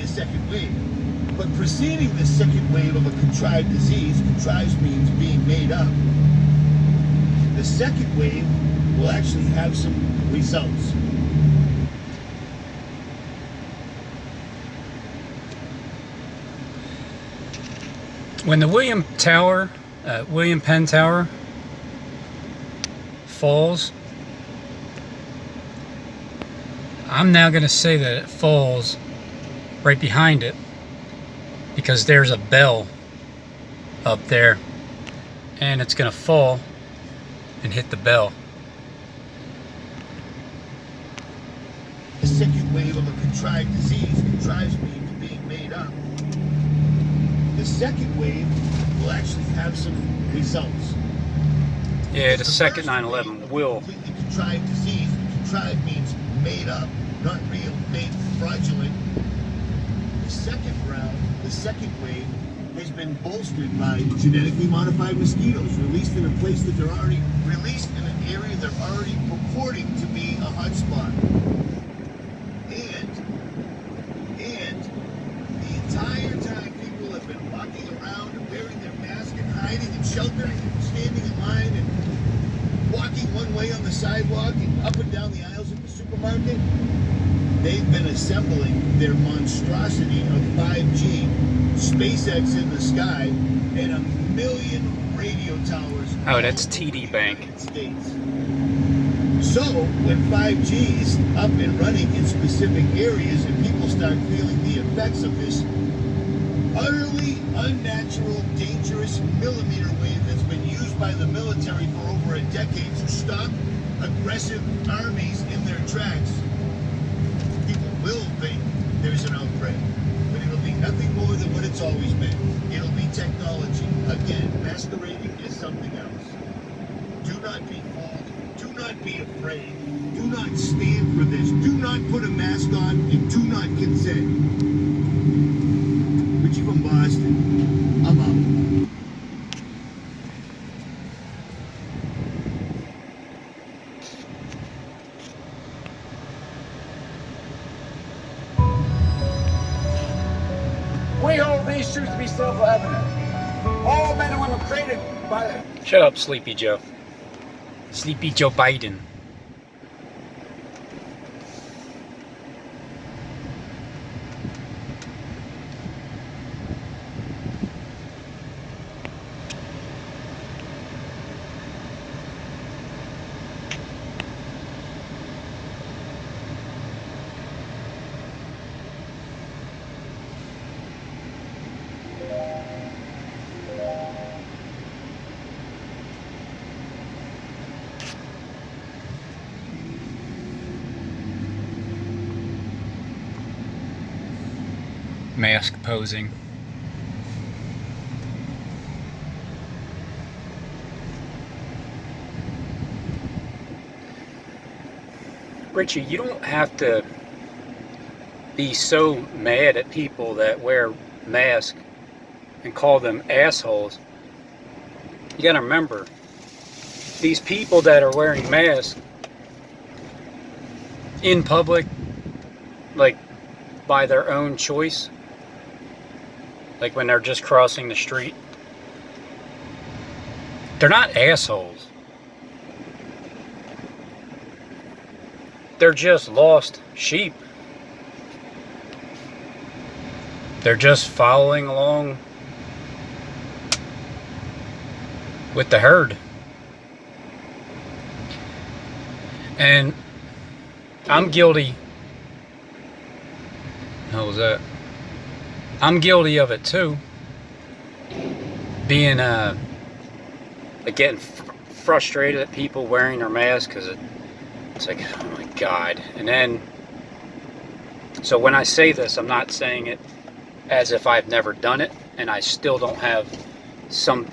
a second wave. But preceding this second wave of a contrived disease, contrived means being made up, the second wave will actually have some results. When the William Penn Tower falls, I'm now going to say that it falls right behind it because there's a bell up there and it's going to fall and hit the bell. The second wave of a contrived disease, contrived means being made up. The second wave will actually have some results. Yeah, the second 9/11 will. Completely contrived disease. Contrived means made up, not real, fake, fraudulent. The second round, the second wave, has been bolstered by genetically modified mosquitoes released in a place that they're already released in an area they're already purporting to be a hotspot. And the entire time people have been walking around and wearing their mask and hiding and sheltering and standing in line and walking one way on the sidewalk and up and down the aisles of the supermarket, they've been assembling their monstrosity of 5G, SpaceX in the sky, and 1 million radio towers. Oh, that's TD Bank. States. So, when 5G is up and running in specific areas and people start feeling the effects of this utterly unnatural, dangerous millimeter wave that's been used by the military for over a decade to stop aggressive armies in their tracks, people will think there's an outbreak. But it'll be nothing more than what it's always been. It'll be technology, again, masquerading as something else. Do not be fooled. Do not be afraid. Do not stand for this. Do not put a mask on and do not consent. Richie from Boston. I'm out. We hold these truths to be self-evident. All men and women created by the... Shut up, Sleepy Joe. Sleepy Joe Biden. Mask posing. Richie, you don't have to be so mad at people that wear masks and call them assholes. You gotta remember, these people that are wearing masks in public, like by their own choice, like when they're just crossing the street, they're not assholes. They're just lost sheep. They're just following along with the herd. And I'm guilty. How was that? I'm guilty of it too. Being like getting frustrated at people wearing their masks because it's like, oh my God. And then, so when I say this, I'm not saying it as if I've never done it, and I still don't have some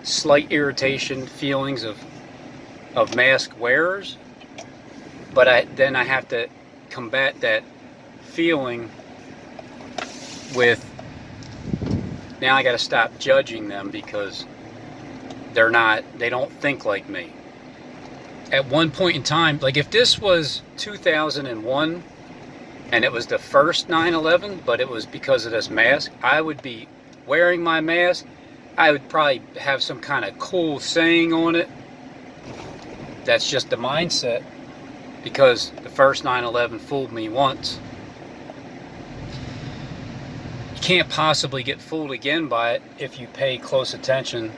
slight irritation feelings of mask wearers, but then I have to combat that feeling with, now I got to stop judging them because they don't think like me. At one point in time, like if this was 2001 and it was the first 9/11, but it was because of this mask, I would be wearing my mask. I would probably have some kind of cool saying on it. That's just the mindset, because the first 9/11 fooled me once. You can't possibly get fooled again by it if you pay close attention.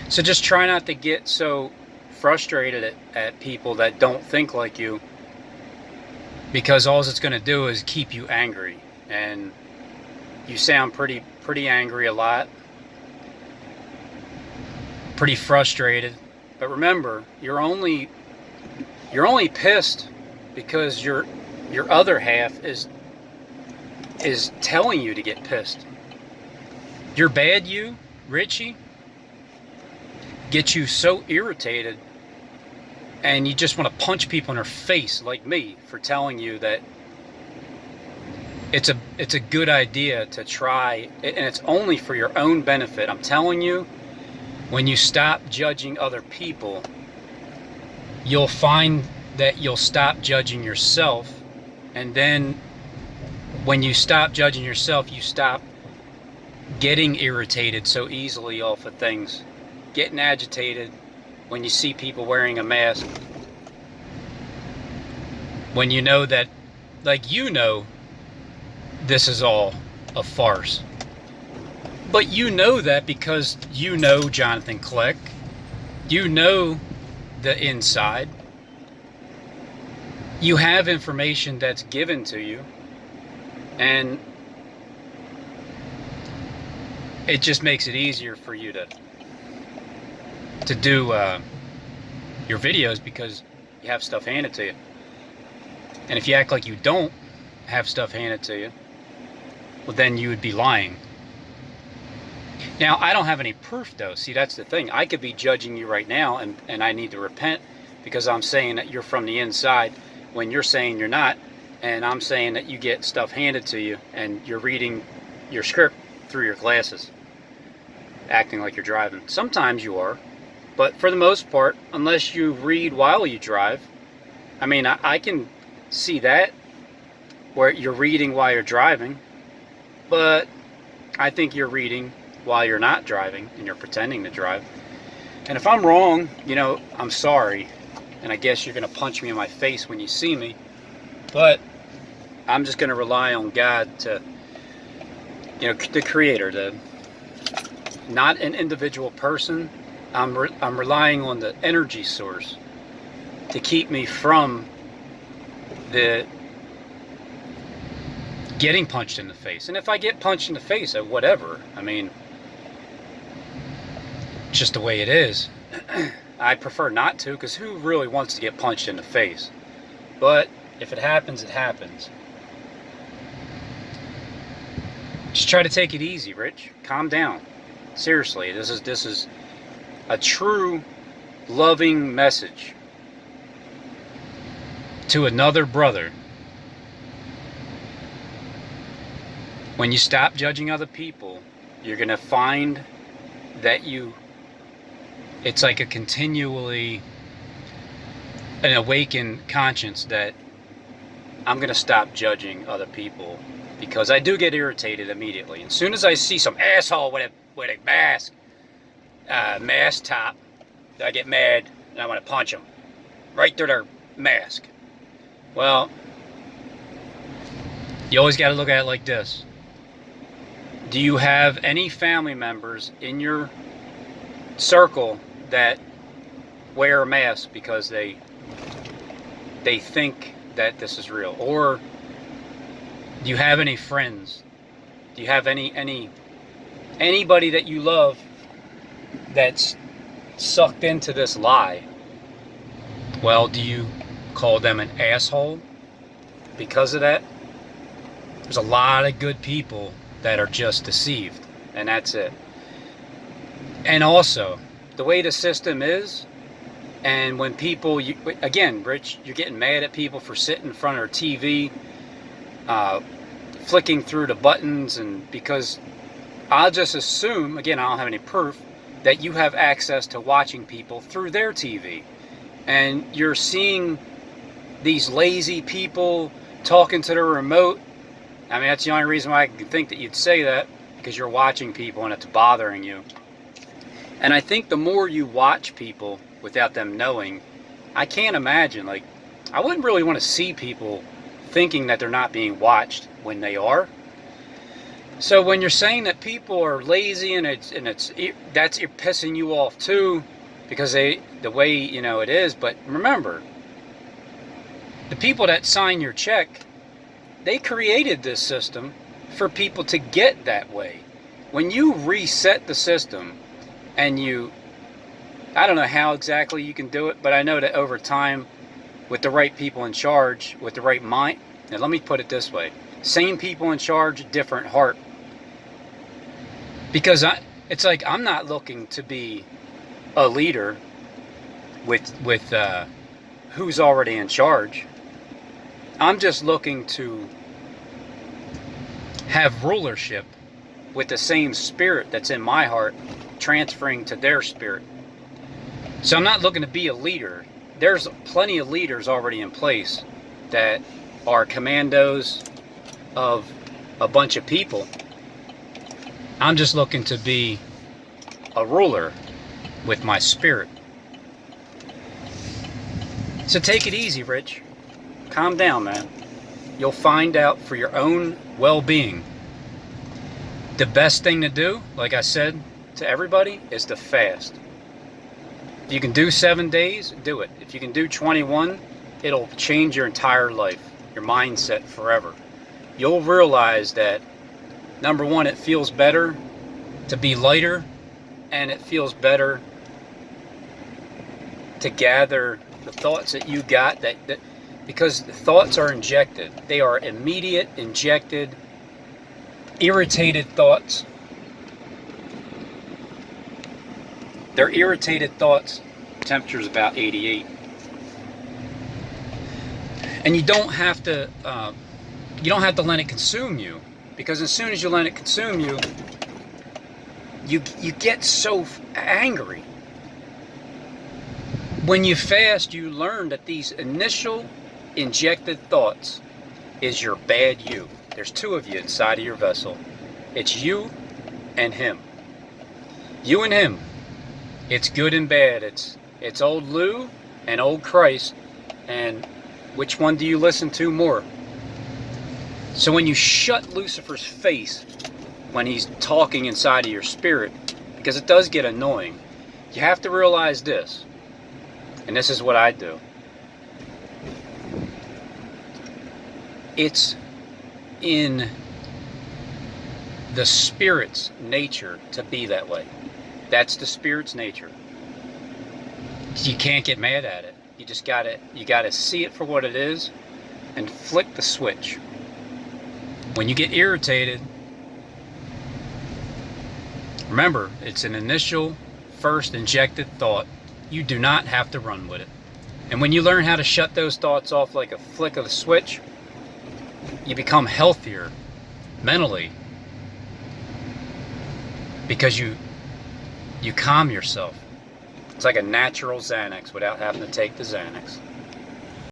So just try not to get so frustrated at people that don't think like you, because all it's going to do is keep you angry, and you sound pretty angry a lot, pretty frustrated. But remember, you're only pissed because your other half is telling you to get pissed. Your bad you, Richie, gets you so irritated, and you just want to punch people in their face, like me, for telling you that it's a good idea to try, and it's only for your own benefit. I'm telling you, when you stop judging other people, you'll find that you'll stop judging yourself, and then when you stop judging yourself, you stop getting irritated so easily off of things, getting agitated when you see people wearing a mask, when you know that, like, you know this is all a farce. But you know that because you know Jonathan Click, you know the inside, you have information that's given to you, and it just makes it easier for you to do your videos, because you have stuff handed to you. And if you act like you don't have stuff handed to you, well, then you would be lying. Now, I don't have any proof, though. See, that's the thing. I could be judging you right now, and I need to repent because I'm saying that you're from the inside when you're saying you're not, and I'm saying that you get stuff handed to you and you're reading your script through your glasses, acting like you're driving. Sometimes you are, but for the most part, unless you read while you drive, I mean, I can see that, where you're reading while you're driving, but I think you're reading while you're not driving and you're pretending to drive. And if I'm wrong, you know, I'm sorry, and I guess you're going to punch me in my face when you see me, but I'm just going to rely on God to, you know, the Creator, not an individual person. I'm relying on the energy source to keep me from the getting punched in the face. And if I get punched in the face, whatever. I mean, it's just the way it is. I prefer not to, because who really wants to get punched in the face? But if it happens, it happens. Just try to take it easy, Rich. Calm down. Seriously, this is a true loving message to another brother. When you stop judging other people, you're going to find that it's like a continually an awakened conscience that I'm going to stop judging other people, because I do get irritated immediately. And as soon as I see some asshole with a mask top, I get mad and I want to punch them right through their mask. Well, you always got to look at it like this. Do you have any family members in your circle that wear a mask because they think that this is real? Or do you have any friends? Do you have anybody that you love that's sucked into this lie? Well, do you call them an asshole because of that? There's a lot of good people that are just deceived, and that's it. And also, the way the system is, and when people, again, Rich, you're getting mad at people for sitting in front of their TV, flicking through the buttons, and because I'll just assume, again, I don't have any proof, that you have access to watching people through their TV. and you're seeing these lazy people talking to the remote. I mean, that's the only reason why I can think that you'd say that, because you're watching people and it's bothering you. And I think the more you watch people without them knowing, I can't imagine, like, I wouldn't really want to see people thinking that they're not being watched when they are. So when you're saying that people are lazy and that's you're pissing you off too, because the way it is. But remember, the people that sign your check, they created this system for people to get that way. When you reset the system, and I don't know how exactly you can do it, but I know that over time, with the right people in charge, with the right mind, and let me put it this way, same people in charge, different heart. Because it's like, I'm not looking to be a leader with who's already in charge. I'm just looking to have rulership with the same spirit that's in my heart transferring to their spirit. So I'm not looking to be a leader. There's plenty of leaders already in place that are commandos of a bunch of people. I'm just looking to be a ruler with my spirit. So take it easy, Rich. Calm down, man. You'll find out for your own well-being. The best thing to do, like I said to everybody, is to fast. If you can do 7 days, do it. If you can do 21, it'll change your entire life, your mindset forever. You'll realize that, number one, it feels better to be lighter, and it feels better to gather the thoughts that you got, that because the thoughts are injected. They are immediate, injected, irritated thoughts. They're irritated thoughts. Temperature's about 88. And you don't have to let it consume you, because as soon as you let it consume you, you get so angry. When you fast, you learn that these initial injected thoughts is your bad you. There's two of you inside of your vessel. It's you and him. You and him. It's good and bad. It's old Lou and old Christ. And which one do you listen to more? So when you shut Lucifer's face when he's talking inside of your spirit, because it does get annoying, you have to realize this. And this is what I do. It's in the spirit's nature to be that way. That's the spirit's nature. You can't get mad at it. You just gotta see it for what it is and flick the switch. When you get irritated, remember, it's an initial first injected thought. You do not have to run with it. And when you learn how to shut those thoughts off like a flick of the switch, you become healthier mentally, because you calm yourself. It's like a natural Xanax without having to take the Xanax.